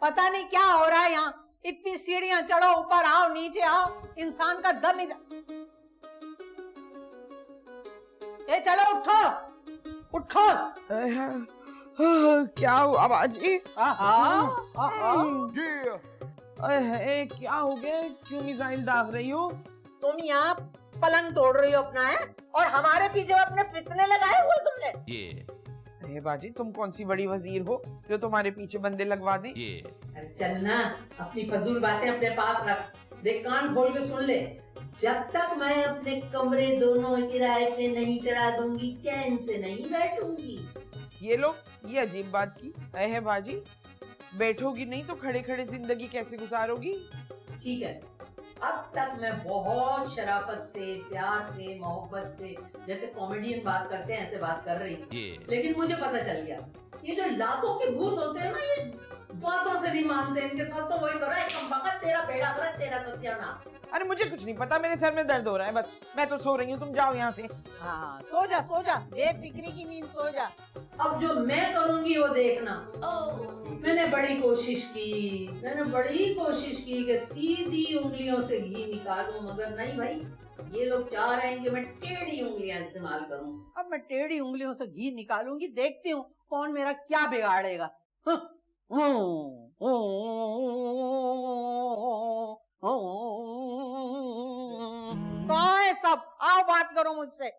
पता नहीं क्या हो रहा है यहाँ। इतनी सीढ़ियां चढ़ो, ऊपर आओ, नीचे आओ, इंसान का दम इधर। ये चलो, उठो उठो। क्या हुआ बाजी? क्या हो गया? क्यों मिसाइल दाग रही हो? तुम यहाँ पलंग तोड़ रही हो अपना, है, और हमारे पीछे अपने फितने लगाए हुए तुमने। अरे बाजी, तुम कौन सी बड़ी वजीर हो जो तुम्हारे पीछे बंदे लगवा दें? अरे चलना, अपनी फजूल बातें अपने पास रख। देख, कान खोल के सुन ले, जब तक मैं अपने कमरे दोनों किराए पे नहीं चढ़ा दूंगी, चैन से नहीं बैठूंगी। ये लो, ये अजीब बात की है बाजी। बैठोगी नहीं तो खड़े खड़े जिंदगी कैसे गुजारोगी? ठीक है, अब तक मैं बहुत शराफत से, प्यार से, मोहब्बत से, जैसे कॉमेडियन बात करते हैं ऐसे बात कर रही थी। लेकिन मुझे पता चल गया, ये जो लातों के भूत होते हैं ना, ये बातों से नहीं मानते। इनके साथ तो वही हो रहा है, कमबख्त, तेरा बेड़ा गर्क, तेरा सत्यानाश। अरे मुझे कुछ नहीं पता, मेरे सर में दर्द हो रहा है, बस मैं तो सो रही हूँ, तुम जाओ यहाँ से। हाँ, सो जा, बेफिक्री की नींद सो जा। अब जो मैं करूंगी वो देखना। मैंने बड़ी कोशिश की कि सीधी उंगलियों से घी निकालूं, मगर नहीं भाई, ये लोग चाह रहे हैं कि मैं टेढ़ी उंगलियां इस्तेमाल करूं। अब मैं टेढ़ी उंगलियों से घी निकालूंगी, देखती हूँ कौन मेरा क्या बिगाड़ेगा। कहाँ है सब? आओ बात करो मुझसे।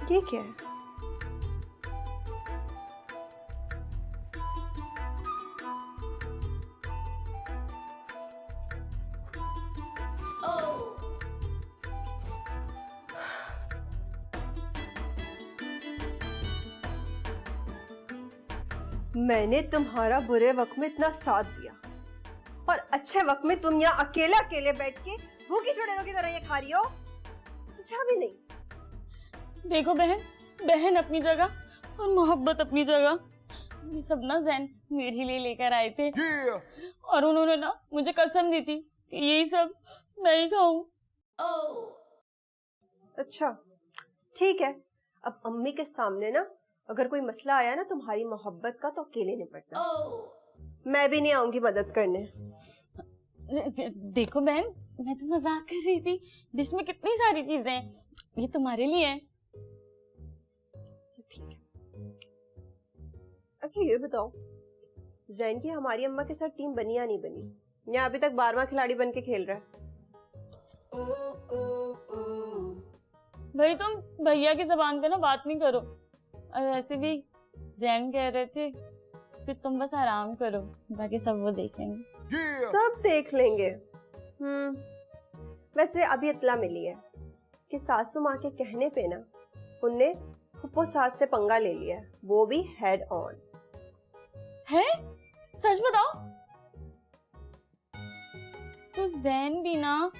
ये क्या है? मैंने तुम्हारा बुरे वक्त में इतना साथ दिया, और अच्छे वक्त में तुम यहाँ अकेले अकेले बैठ के भूखी चुड़ैलों की तरह ये खा रही हो। अच्छा भी नहीं। देखो बहन, बहन अपनी जगह और मोहब्बत अपनी जगह। ये सब ना जैन मेरे लिए लेकर आए थे, और उन्होंने ना मुझे कसम दी थी कि यही सब मैं ही खाऊं। अच्छा ठीक है, अब अम्मी के सामने ना अगर कोई मसला आया ना तुम्हारी मोहब्बत का, तो अकेले निपटना। मैं भी नहीं आऊंगी मदद करने। देखो बहन, मैं तो मजाक कर रही थी। डिश में कितनी सारी चीजें हैं, ये तुम्हारे लिए है। ठीक है। अच्छा ये बताओ, जैन की हमारी अम्मा के साथ टीम बनी या नहीं बनी, या अभी तक 12वां खिलाड़ी बन के खेल रहा है? भाई तुम भैया की जबान पे ना बात नहीं करो, और ऐसे भी जैन कह रहे थे फिर तुम बस आराम करो, बाकी सब वो देखेंगे। सब देख लेंगे। वैसे अभी इत्तला मिली है कि सासू माँ के कहने पे ना उनने फुप्पो सास से पंगा ले लिया है, वो भी हेड ऑन। है? सच बताओ। तो जैन भी ना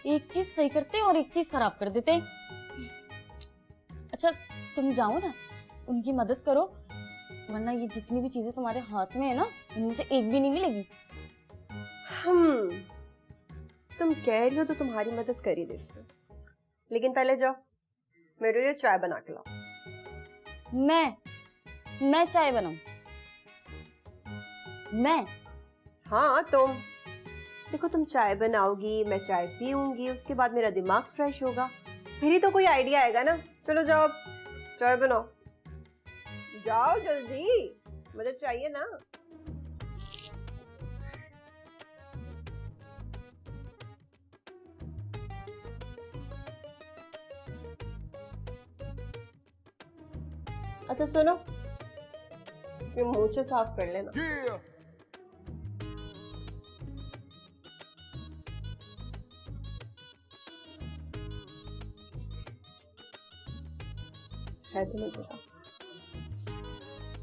एक चीज सही करते और एक चीज खराब कर देते। अच्छा तुम जाओ ना, उनकी मदद करो, वरना ये जितनी भी चीजें तुम्हारे हाथ में है ना, इनमें से एक भी नहीं मिलेगी। तुम कह रही हो तो तुम्हारी मदद कर ही देती हूँ, लेकिन पहले जाओ मेरे लिए चाय बना के लाओ। मैं चाय बनाऊं? मैं? हाँ तुम। देखो तुम चाय बनाओगी, मैं चाय पीऊंगी, उसके बाद मेरा दिमाग फ्रेश होगा, फिर ही तो कोई आइडिया आएगा ना। चलो जाओ चाय बनाओ, जाओ जल्दी, मदद चाहिए ना। अच्छा सुनो, ये मूंछें साफ कर लेना। है तुम्हें पता?